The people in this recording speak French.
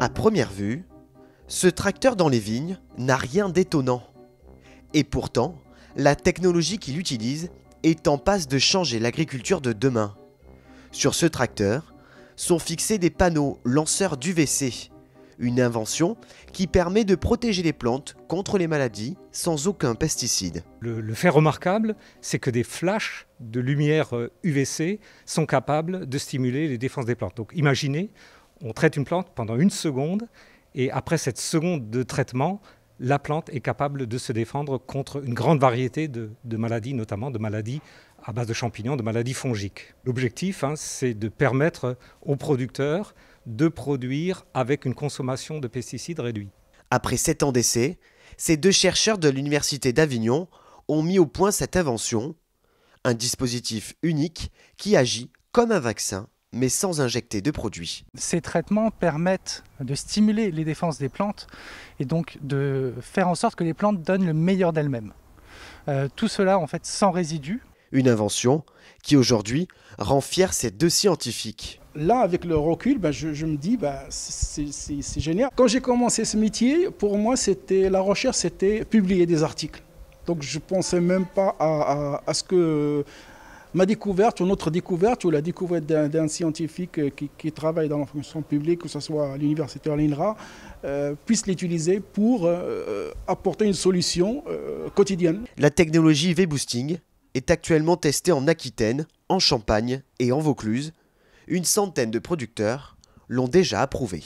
À première vue, ce tracteur dans les vignes n'a rien d'étonnant. Et pourtant, la technologie qu'il utilise est en passe de changer l'agriculture de demain. Sur ce tracteur sont fixés des panneaux lanceurs d'UVC, une invention qui permet de protéger les plantes contre les maladies sans aucun pesticide. Le fait remarquable, c'est que des flashs de lumière UVC sont capables de stimuler les défenses des plantes. Donc imaginez, on traite une plante pendant 1 seconde et après cette seconde de traitement, la plante est capable de se défendre contre une grande variété de maladies, notamment de maladies à base de champignons, de maladies fongiques. L'objectif, c'est de permettre aux producteurs de produire avec une consommation de pesticides réduite. Après 7 ans d'essai, ces 2 chercheurs de l'Université d'Avignon ont mis au point cette invention, un dispositif unique qui agit comme un vaccin, mais sans injecter de produits. Ces traitements permettent de stimuler les défenses des plantes et donc de faire en sorte que les plantes donnent le meilleur d'elles-mêmes. Tout cela en fait sans résidus. Une invention qui aujourd'hui rend fiers ces 2 scientifiques. Là, avec le recul, je me dis c'est génial. Quand j'ai commencé ce métier, pour moi, la recherche, c'était publier des articles. Donc je ne pensais même pas à ce que ma découverte ou notre découverte ou la découverte d'un scientifique qui travaille dans la fonction publique, que ce soit à l'université ou à l'INRA, puisse l'utiliser pour apporter une solution quotidienne. La technologie UV-Boosting est actuellement testée en Aquitaine, en Champagne et en Vaucluse. Une centaine de producteurs l'ont déjà approuvée.